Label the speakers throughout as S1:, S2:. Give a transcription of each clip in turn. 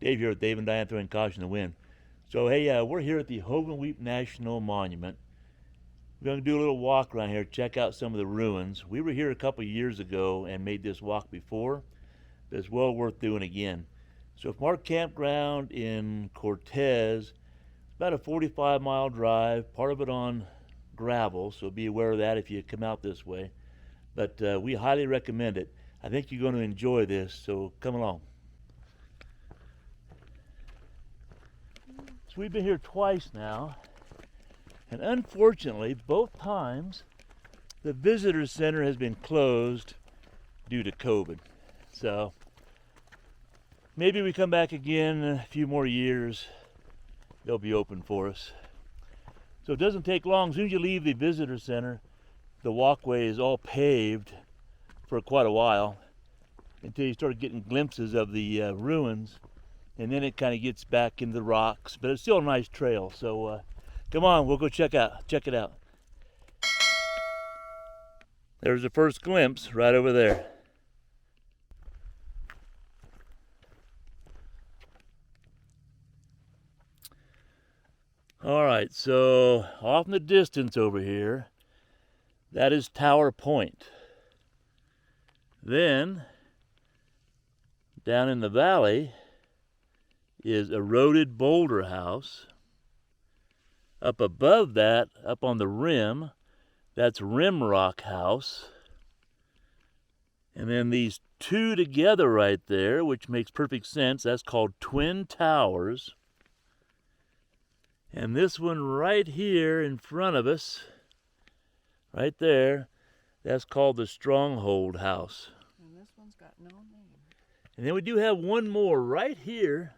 S1: Dave here with Dave and Diane throwing caution to the wind. So hey, we're here at the Hovenweep National Monument. We're going to do a little walk around here, check out some of the ruins. We were here a couple years ago and made this walk before, but it's well worth doing again. So from our campground in Cortez, about a 45-mile drive, part of it on gravel, so be aware of that if you come out this way. But we highly recommend it. I think you're going to enjoy this, so come along. So we've been here twice now, and unfortunately, both times, the visitor center has been closed due to COVID. So maybe we come back again in a few more years, they'll be open for us. So it doesn't take long. As soon as you leave the visitor center, the walkway is all paved for quite a while until you start getting glimpses of the ruins. And then it kind of gets back into the rocks, but it's still a nice trail. So come on, we'll go check it out. There's the first glimpse right over there. All right, so off in the distance over here, that is Tower Point. Then down in the valley is Eroded Boulder House. Up above that, up on the rim, that's Rimrock House. And then these two together right there, which makes perfect sense, that's called Twin Towers. And this one right here in front of us, right there, that's called the Stronghold House.
S2: And this one's got no name.
S1: And then we do have one more right here,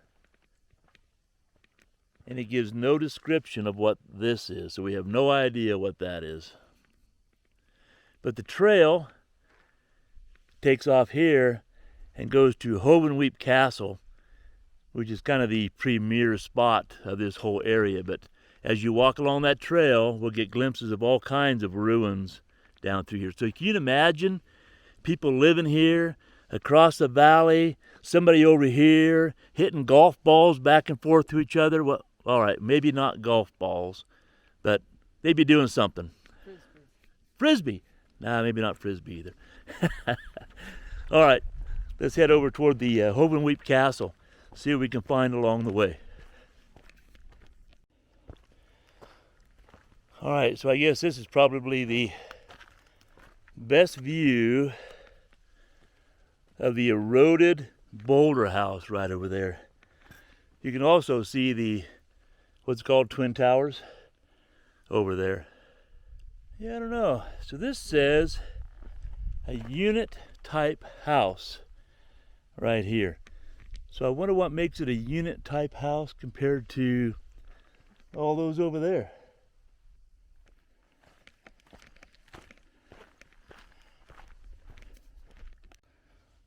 S1: and it gives no description of what this is, so we have no idea what that is. But the trail takes off here and goes to Hovenweep Castle, which is kind of the premier spot of this whole area. But as you walk along that trail, we'll get glimpses of all kinds of ruins down through here. So can you imagine people living here across the valley, somebody over here hitting golf balls back and forth to each other? Well, all right, maybe not golf balls, but they'd be doing something. Frisbee. Nah, maybe not Frisbee either. All right, let's head over toward the Hovenweep Castle, see what we can find along the way. All right, so I guess this is probably the best view of the Eroded Boulder House right over there. You can also see the what's called Twin Towers over there. Yeah, I don't know. So this says a unit type house right here. So I wonder what makes it a unit type house compared to all those over there.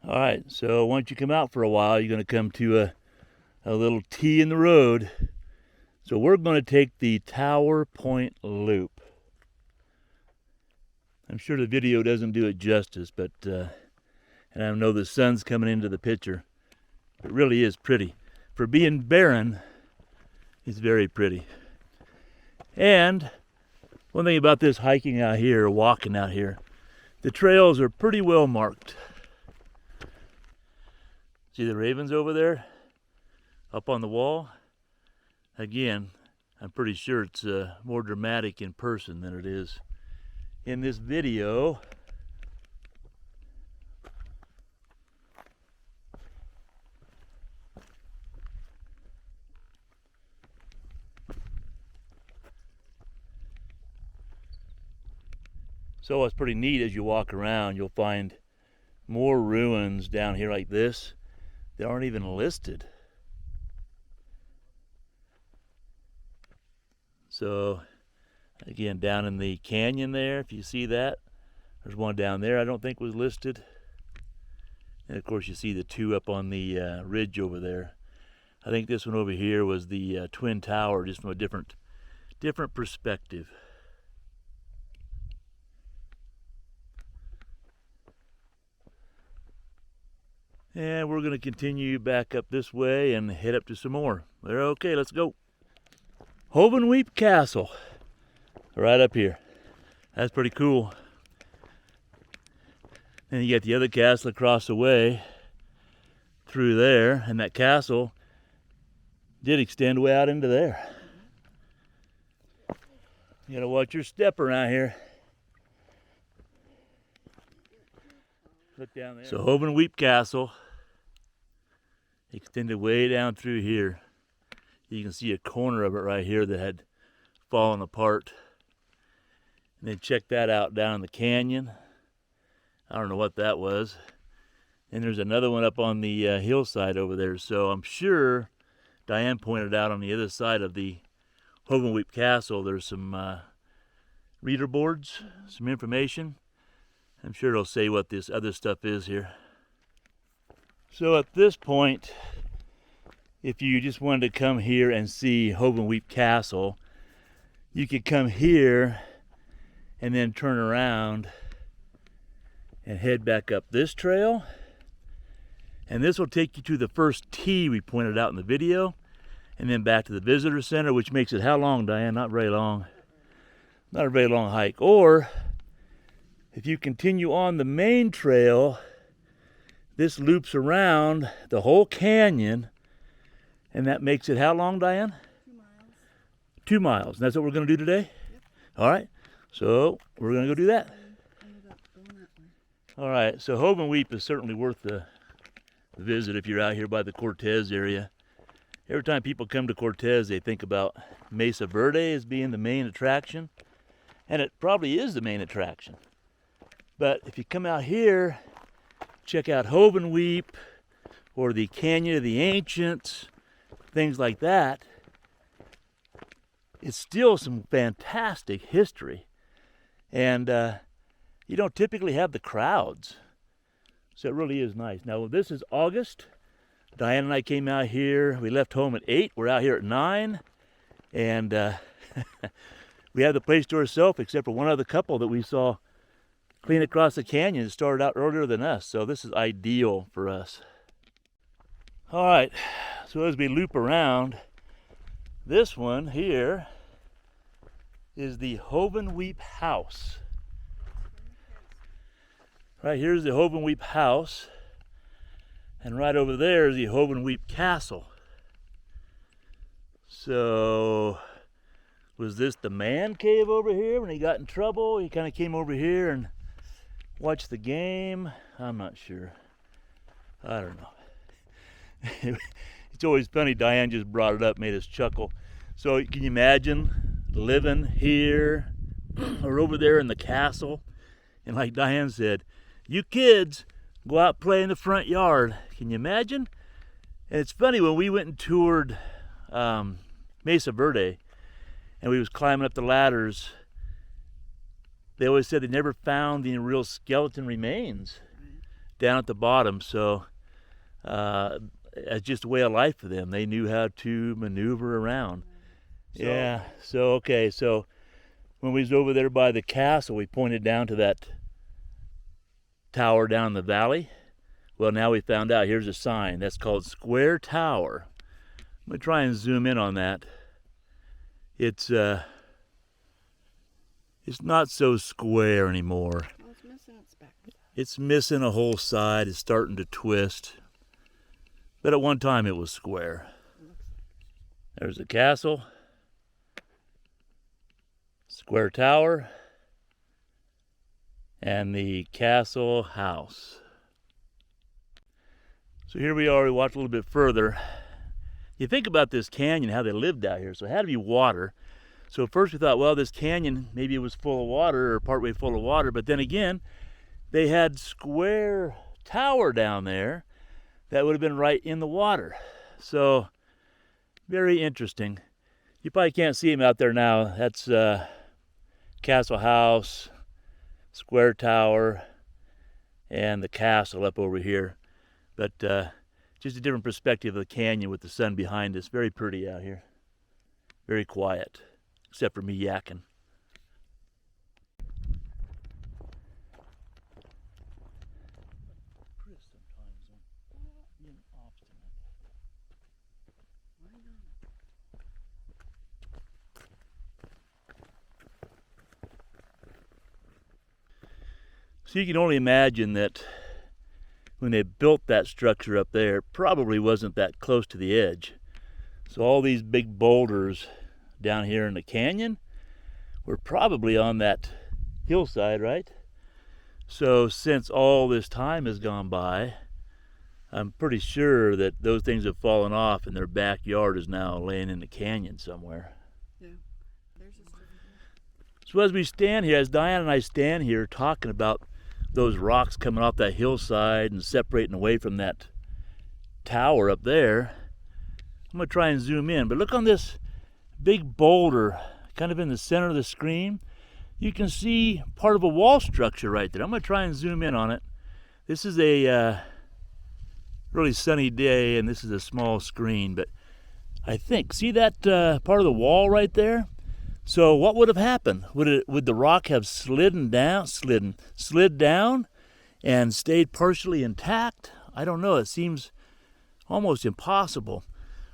S1: All right, so once you come out for a while, you're going to come to a little T in the road. So we're going to take the Tower Point Loop. I'm sure the video doesn't do it justice, but and I know the sun's coming into the picture. It really is pretty. For being barren, it's very pretty. And one thing about this hiking out here, or walking out here, the trails are pretty well marked. See the ravens over there? Up on the wall? Again, I'm pretty sure it's more dramatic in person than it is in this video. So it's pretty neat. As you walk around, you'll find more ruins down here like this that aren't even listed. So again, down in the canyon there, if you see that, there's one down there I don't think was listed. And of course you see the two up on the ridge over there. I think this one over here was the Twin Tower, just from a different perspective. And we're going to continue back up this way and head up to some more. Okay, let's go. Hovenweep Castle, right up here. That's pretty cool. And you got the other castle across the way through there, and that castle did extend way out into there. You gotta watch your step around here. Look down there. So Hovenweep Castle extended way down through here. You can see a corner of it right here that had fallen apart. And then check that out down in the canyon. I don't know what that was. And there's another one up on the hillside over there. So I'm sure Diane pointed out on the other side of the Hovenweep Castle, there's some reader boards, some information. I'm sure it'll say what this other stuff is here. So at this point, if you just wanted to come here and see Hovenweep Castle, you could come here and then turn around and head back up this trail. And this will take you to the first tee we pointed out in the video, and then back to the visitor center, which makes it how long, Diane? Not very long. Not a very long hike. Or if you continue on the main trail, this loops around the whole canyon, and that makes it how long, Diane?
S2: 2 miles.
S1: 2 miles. And that's what we're going to do today?
S2: Yep.
S1: All right. So we're going to go do that.
S2: Ended up going that way.
S1: All right. So Hovenweep is certainly worth the visit if you're out here by the Cortez area. Every time people come to Cortez, they think about Mesa Verde as being the main attraction. And it probably is the main attraction. But if you come out here, check out Hovenweep or the Canyon of the Ancients, things like that, it's still some fantastic history. And you don't typically have the crowds. So it really is nice. Now this is August. Diane and I came out here. We left home at 8. We're out here at 9. And we have the place to ourselves except for one other couple that we saw clean across the canyon. It started out earlier than us. So this is ideal for us. All right. So as we loop around, this one here is the Hovenweep House. Right here's the Hovenweep House. And right over there is the Hovenweep Castle. So, was this the man cave over here when he got in trouble? He kind of came over here and watched the game. I'm not sure. I don't know. It's always funny. Diane just brought it up, made us chuckle. So, can you imagine living here or over there in the castle? And like Diane said, you kids go out play in the front yard. Can you imagine? And it's funny, when we went and toured Mesa Verde and we was climbing up the ladders, they always said they never found any real skeleton remains down at the bottom. So it's just a way of life for them. They knew how to maneuver around. Yeah. So okay. So when we was over there by the castle, we pointed down to that tower down in the valley. Well, now we found out, here's a sign that's called Square Tower. I'm gonna try and zoom in on that. It's not so square anymore.
S2: Well, it's missing its back.
S1: It's missing a whole side. It's starting to twist. But at one time it was square. There's the castle, Square Tower, and the Castle House. So here we are. We walked a little bit further. You think about this canyon, how they lived out here. So it had to be water. So at first we thought, well, this canyon, maybe it was full of water or partway full of water. But then again, they had Square Tower down there that would have been right in the water. So very interesting. You probably can't see him out there now. That's Castle House, Square Tower, and the castle up over here. But just a different perspective of the canyon with the sun behind us. Very pretty out here. Very quiet, except for me yakking. So you can only imagine that when they built that structure up there, it probably wasn't that close to the edge. So all these big boulders down here in the canyon were probably on that hillside, right? So since all this time has gone by, I'm pretty sure that those things have fallen off and their backyard is now laying in the canyon somewhere.
S2: Yeah. There's a stick.
S1: So as we stand here, as Diane and I stand here talking about those rocks coming off that hillside and separating away from that tower up there, I'm going to try and zoom in. But look on this big boulder kind of in the center of the screen. You can see part of a wall structure right there. I'm going to try and zoom in on it. This is a really sunny day and this is a small screen, but I think, see that part of the wall right there? So what would have happened? Would the rock have slid down and stayed partially intact? I don't know. It seems almost impossible.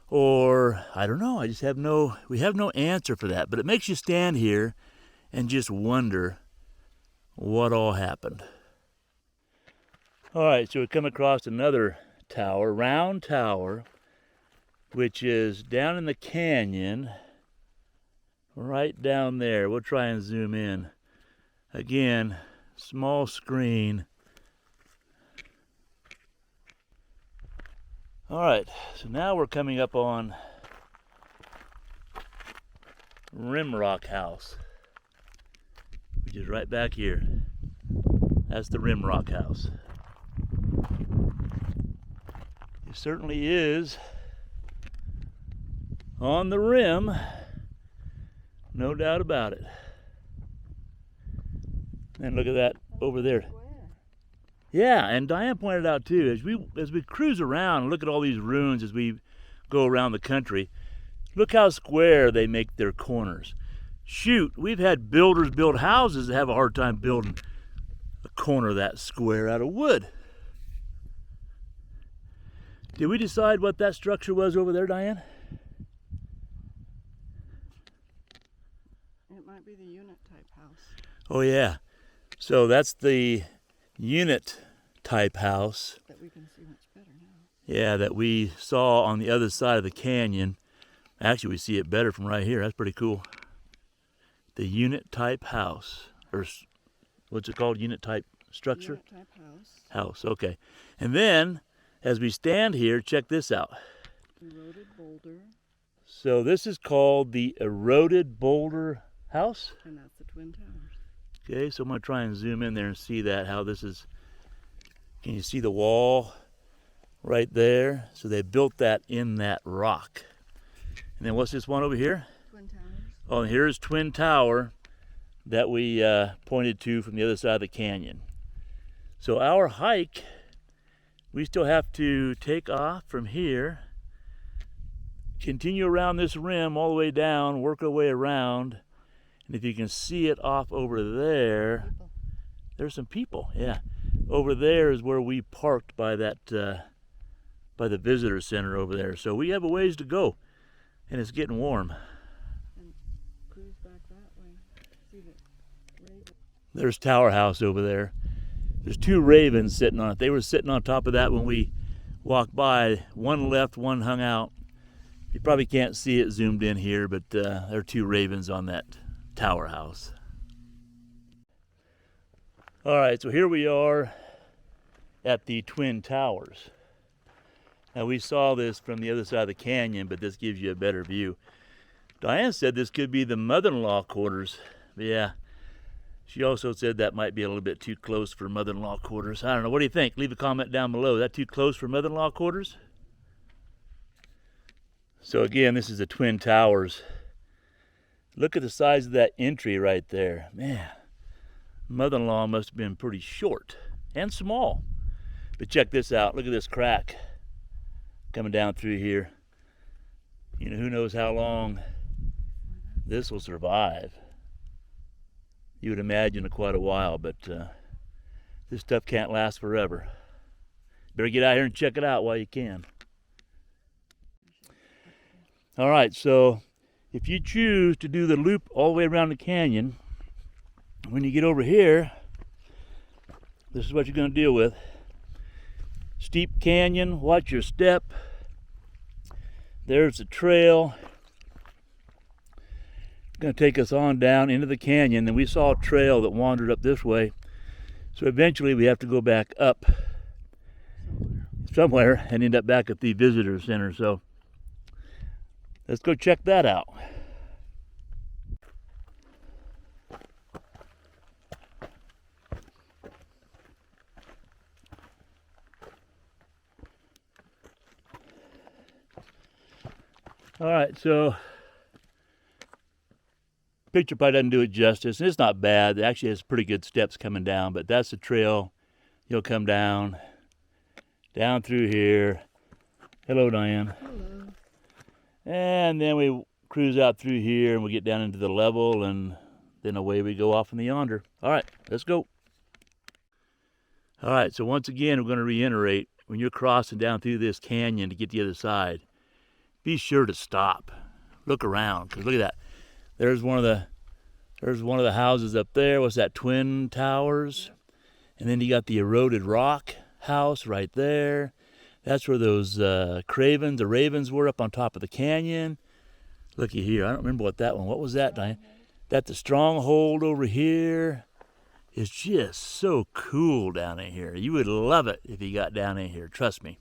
S1: Or I don't know. We have no answer for that. But it makes you stand here and just wonder what all happened. All right, so we come across another tower, round tower, which is down in the canyon. Right down there. We'll try and zoom in. Again, small screen. All right, so now we're coming up on Rimrock House, which is right back here. That's the Rimrock House. It certainly is on the rim. No doubt about it. And look at that over there. Yeah, and Diane pointed out too, as we cruise around and look at all these ruins as we go around the country, look how square they make their corners. Shoot, we've had builders build houses that have a hard time building a corner that square out of wood. Did we decide what that structure was over there, Diane?
S2: It might be the unit type house.
S1: Oh yeah, so that's the unit type house.
S2: That we can see much better now.
S1: Yeah, that we saw on the other side of the canyon. Actually, we see it better from right here. That's pretty cool. The unit type house, or what's it called? Unit type structure?
S2: Unit type house.
S1: House, okay. And then, as we stand here, check this out.
S2: Eroded Boulder.
S1: So this is called the Eroded Boulder House.
S2: And that's the Twin Towers.
S1: Okay, so I'm going to try and zoom in there and see that, how this is. Can you see the wall right there? So they built that in that rock. And then what's this one over here?
S2: Twin Towers.
S1: Oh, and here's Twin Tower that we pointed to from the other side of the canyon. So our hike, we still have to take off from here, continue around this rim all the way down, work our way around. And if you can see it off over there,
S2: People.
S1: there's some people, yeah. Over there is where we parked by that, by the visitor center over there. So we have a ways to go, and it's getting warm.
S2: And cruise back that way. See the raven.
S1: There's Tower House over there. There's two ravens sitting on it. They were sitting on top of that when we walked by. One left, one hung out. You probably can't see it zoomed in here, but there are two ravens on that Tower House. All right, so here we are at the Twin Towers. Now we saw this from the other side of the canyon, but this gives you a better view. Diane said this could be the mother-in-law quarters. But yeah, she also said that might be a little bit too close for mother-in-law quarters. I don't know, what do you think? Leave a comment down below. Is that too close for mother-in-law quarters? So again, this is the Twin Towers. Look at the size of that entry right there. Man, mother-in-law must have been pretty short and small. But check this out. Look at this crack coming down through here. You know, who knows how long this will survive. You would imagine quite a while, but this stuff can't last forever. Better get out here and check it out while you can. All right, so if you choose to do the loop all the way around the canyon, when you get over here, this is what you're going to deal with. Steep canyon, watch your step. There's the trail. It's going to take us on down into the canyon. And we saw a trail that wandered up this way. So eventually we have to go back up somewhere and end up back at the visitor center. So let's go check that out. All right, so picture probably doesn't do it justice. It's not bad. It actually has pretty good steps coming down, but that's the trail. You'll come down through here. Hello, Diane.
S2: Hello.
S1: And then we cruise out through here and we get down into the level, and then away we go off in the yonder. All right, let's go. All right, so once again, we're going to reiterate, when you're crossing down through this canyon to get to the other side, be sure to stop. Look around, because look at that. There's one of the houses up there. What's that, Twin Towers? And then you got the Eroded Rock house right there. That's where those the ravens were up on top of the canyon. Looky here. I don't remember what that one. What was that, Diane? That's the Stronghold over here. It's just so cool down in here. You would love it if you got down in here. Trust me.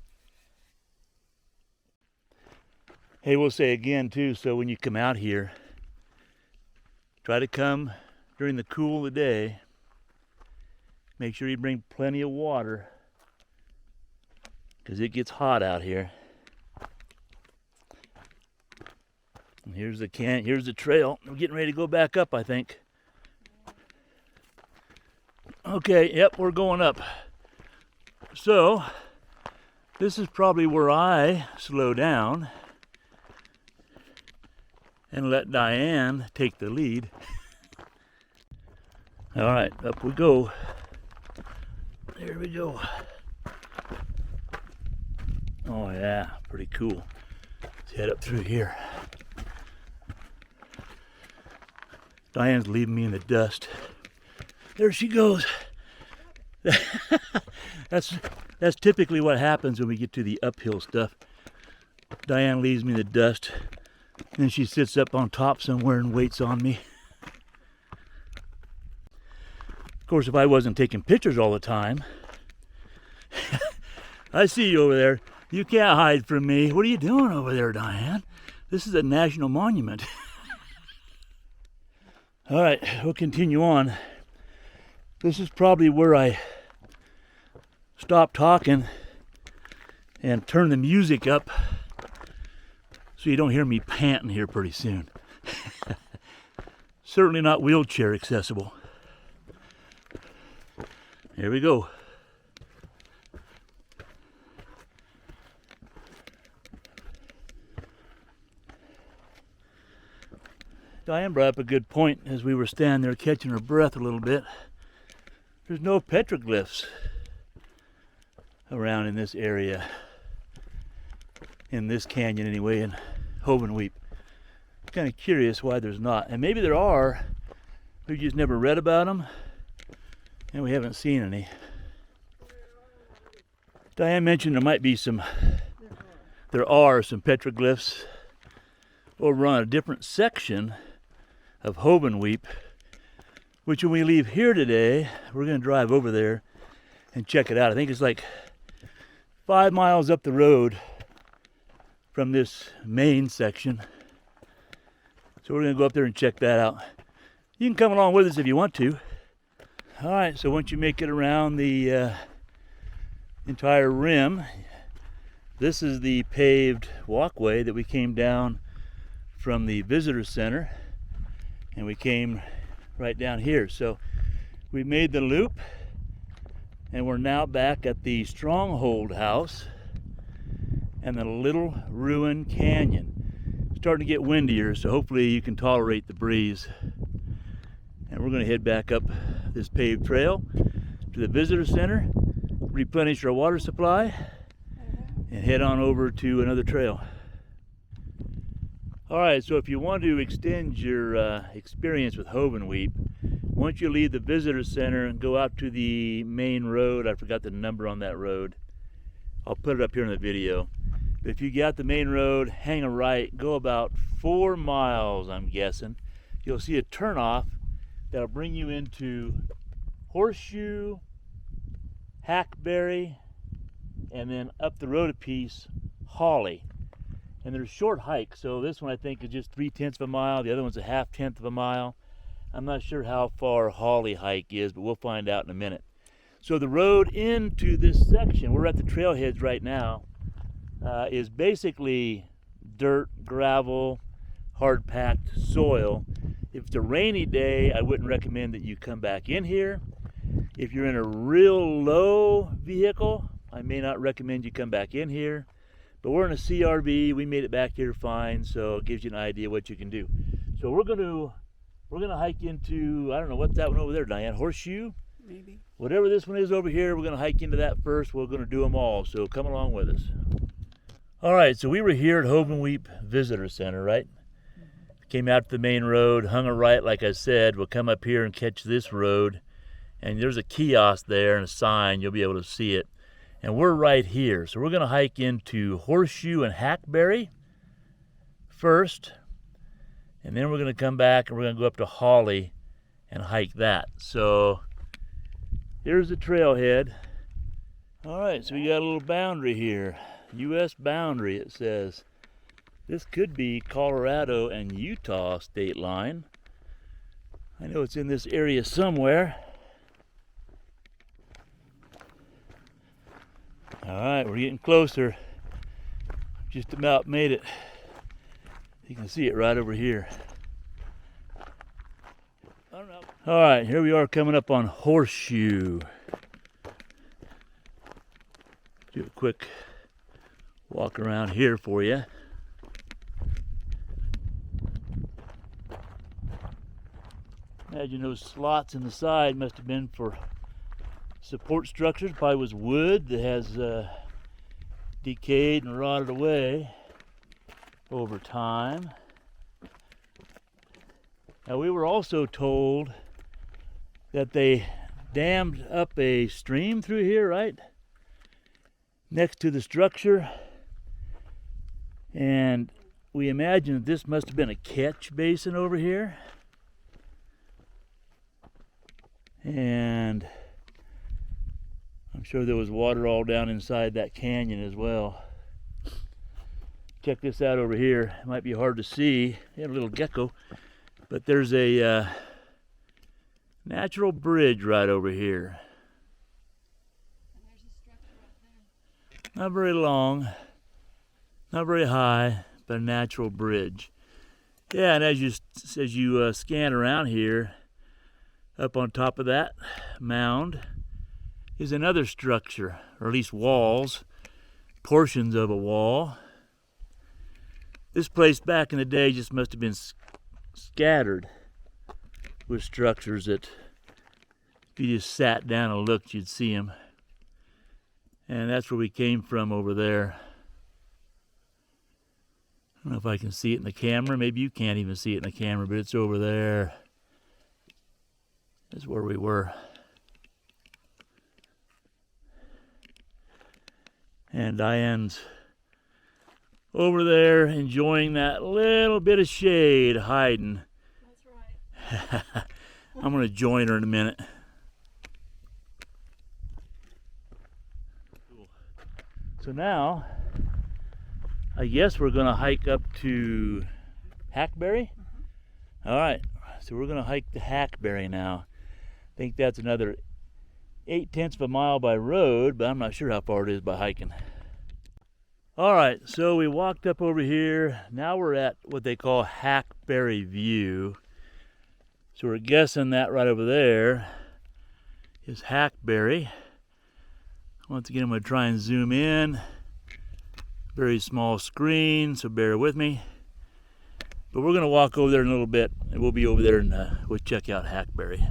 S1: Hey, we'll say again too, so when you come out here, try to come during the cool of the day. Make sure you bring plenty of water, because it gets hot out here. And here's the trail. We're getting ready to go back up, I think. Okay, yep, we're going up. So, this is probably where I slow down and let Diane take the lead. All right, up we go. There we go. Oh yeah, pretty cool. Let's head up through here. Diane's leaving me in the dust. There she goes. That's typically what happens when we get to the uphill stuff. Diane leaves me in the dust. And she sits up on top somewhere and waits on me. Of course, if I wasn't taking pictures all the time, I see you over there. You can't hide from me. What are you doing over there, Diane? This is a national monument. All right, we'll continue on. This is probably where I stop talking and turn the music up, so you don't hear me panting here pretty soon. Certainly not wheelchair accessible. Here we go. Diane brought up a good point as we were standing there catching her breath a little bit. There's no petroglyphs around in this area. In this canyon anyway, in Hovenweep. Kind of curious why there's not. And maybe there are. We've just never read about them, and we haven't seen any. Diane mentioned there might be some, there are some petroglyphs over on a different section of Hovenweep, which when we leave here today, we're going to drive over there and check it out. I think it's like 5 miles up the road from this main section. So we're going to go up there and check that out. You can come along with us if you want to. All right, so once you make it around the entire rim, this is the paved walkway that we came down from the visitor center, and we came right down here. So we made the loop, and we're now back at the Stronghold House and the Little Ruin Canyon. It's starting to get windier, so hopefully you can tolerate the breeze. And we're going to head back up this paved trail to the visitor center, replenish our water supply, and head on over to another trail. All right, so if you want to extend your experience with Hovenweep, once you leave the visitor center and go out to the main road, I forgot the number on that road. I'll put it up here in the video. But if you get out the main road, hang a right, go about 4 miles, I'm guessing. You'll see a turnoff that'll bring you into Horseshoe, Hackberry, and then up the road a piece, Holly. And there's short hikes, so this one I think is just 3/10 of a mile, the other one's a 1/2 of a mile. I'm not sure how far Holly hike is, but we'll find out in a minute. So the road into this section, we're at the trailheads right now, is basically dirt, gravel, hard-packed soil. If it's a rainy day, I wouldn't recommend that you come back in here. If you're in a real low vehicle, I may not recommend you come back in here. But we're in a CRV, we made it back here fine, so it gives you an idea what you can do. So we're gonna hike into, I don't know, what's that one over there, Diane? Horseshoe?
S2: Maybe.
S1: Whatever this one is over here, we're gonna hike into that first. We're gonna do them all, so come along with us. All right, so we were here at Hovenweep Visitor Center, right? Came out to the main road, hung a right, like I said. We'll come up here and catch this road. And there's a kiosk there and a sign, you'll be able to see it. And we're right here. So we're gonna hike into Horseshoe and Hackberry first. And then we're gonna come back and we're gonna go up to Holly and hike that. So here's the trailhead. All right, so we got a little boundary here. U.S. boundary, it says. This could be Colorado and Utah state line. I know it's in this area somewhere. All right, we're getting closer. Just about made it. You can see it right over here. All right, here we are coming up on Horseshoe. Do a quick walk around here for you. Imagine those slots in the side must have been for support structures. Probably was wood that has decayed and rotted away over time. Now we were also told that they dammed up a stream through here, right? Next to the structure. And we imagine that this must have been a catch basin over here. And I'm sure there was water all down inside that canyon as well. Check this out over here. It might be hard to see. They have a little gecko. But there's a natural bridge right over here.
S2: And there's a structure up there.
S1: Not very long, not very high, but a natural bridge. Yeah, and as you scan around here, up on top of that mound is another structure, or at least walls, portions of a wall. This place back in the day just must have been scattered with structures that if you just sat down and looked, you'd see them. And that's where we came from over there. I don't know if I can see it in the camera. Maybe you can't even see it in the camera, but it's over there. That's where we were. And Diane's over there enjoying that little bit of shade, hiding.
S2: That's right.
S1: I'm going to join her in a minute. So now, I guess we're going to hike up to Hackberry. All right, so we're going to hike to Hackberry now. I think that's another 8/10 of a mile by road, but I'm not sure how far it is by hiking. All right, so we walked up over here. Now we're at what they call Hackberry View. So we're guessing that right over there is Hackberry. Once again, I'm going to try and zoom in. Very small screen, so bear with me. But we're going to walk over there in a little bit, and we'll be over there and we'll check out Hackberry.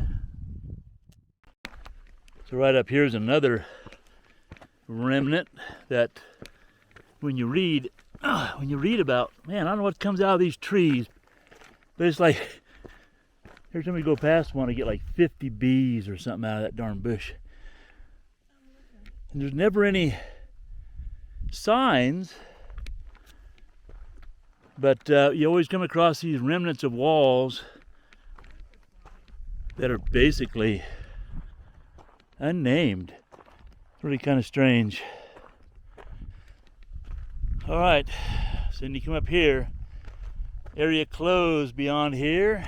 S1: So right up here is another remnant that when you read about, man, I don't know what comes out of these trees, but it's like Every time we go past one, I get like 50 bees or something out of that darn bush. And there's never any signs, but you always come across these remnants of walls that are basically unnamed. It's really kind of strange. All right, so then you come up here, area closed beyond here,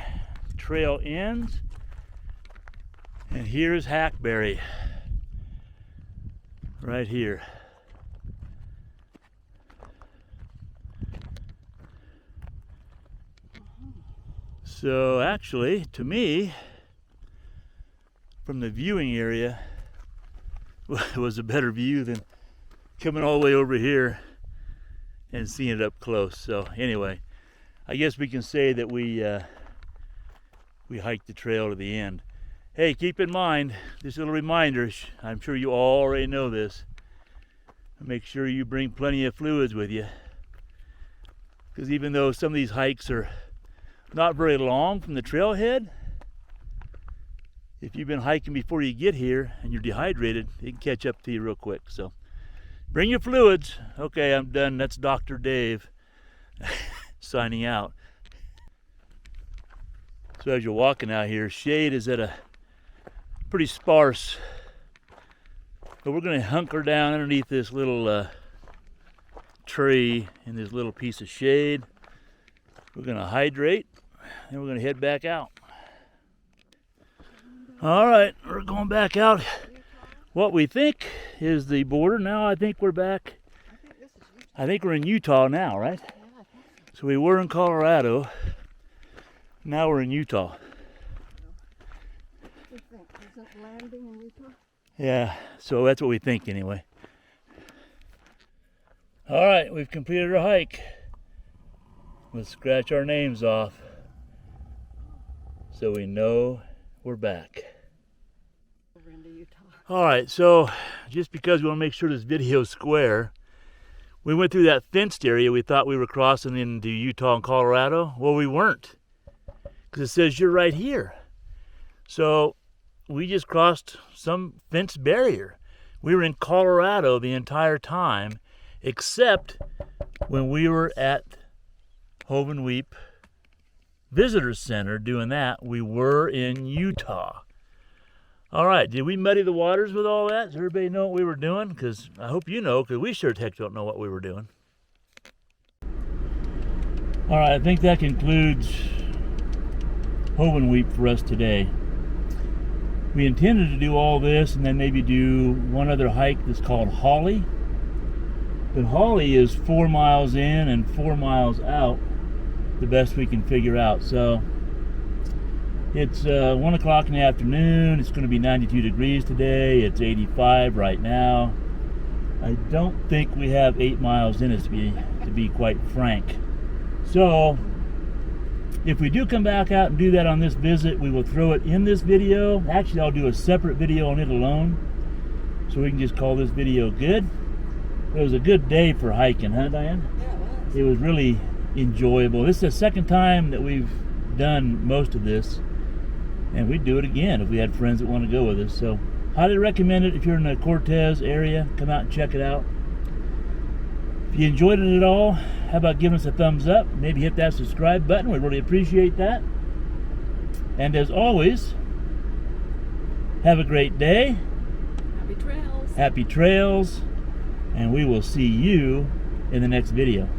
S1: trail ends, and here's Hackberry, right here. So actually, to me, from the viewing area, it was a better view than coming all the way over here and seeing it up close. So anyway, I guess we can say that we hiked the trail to the end. Hey, keep in mind, this little reminder, I'm sure you all already know this, make sure you bring plenty of fluids with you, because even though some of these hikes are not very long from the trailhead, if you've been hiking before you get here and you're dehydrated, it can catch up to you real quick. So bring your fluids. Okay, I'm done. That's Dr. Dave signing out. So as you're walking out here, shade is at a pretty sparse, but we're going to hunker down underneath this little tree in this little piece of shade. We're going to hydrate, and we're going to head back out. All right, we're going back out. What we think is the border. Now I think we're back. I think we're in Utah now, right? So we were in Colorado. Now we're in Utah.
S2: Isn't landing in Utah?
S1: Yeah, so that's what we think anyway. All right, we've completed our hike. Let's scratch our names off so we know we're back.
S2: We're into Utah.
S1: All right, so just because we want to make sure this video is square, we went through that fenced area. We thought we were crossing into Utah and Colorado. Well, we weren't, because it says you're right here. So we just crossed some fence barrier. We were in Colorado the entire time, except when we were at Hovenweep Visitor Center doing that, we were in Utah. All right, did we muddy the waters with all that? Does everybody know what we were doing? Because I hope you know, because we sure as heck don't know what we were doing. All right, I think that concludes Hovenweep for us today. We intended to do all this and then maybe do one other hike that's called Holly. But Holly is 4 miles in and 4 miles out, the best we can figure out. So it's 1 o'clock in the afternoon. It's going to be 92 degrees today. It's 85 right now. I don't think we have 8 miles in us, to be quite frank. So if we do come back out and do that on this visit, we will throw it in this video. Actually, I'll do a separate video on it alone, so we can just call this video good. It was a good day for hiking, huh, Diane?
S2: Yeah, it was.
S1: It was really enjoyable. This is the second time that we've done most of this, and we'd do it again if we had friends that want to go with us. So highly recommend it. If you're in the Cortez area, come out and check it out. If you enjoyed it at all, how about giving us a thumbs up? Maybe hit that subscribe button. We'd really appreciate that. And as always, have a great day.
S2: Happy trails.
S1: Happy trails. And we will see you in the next video.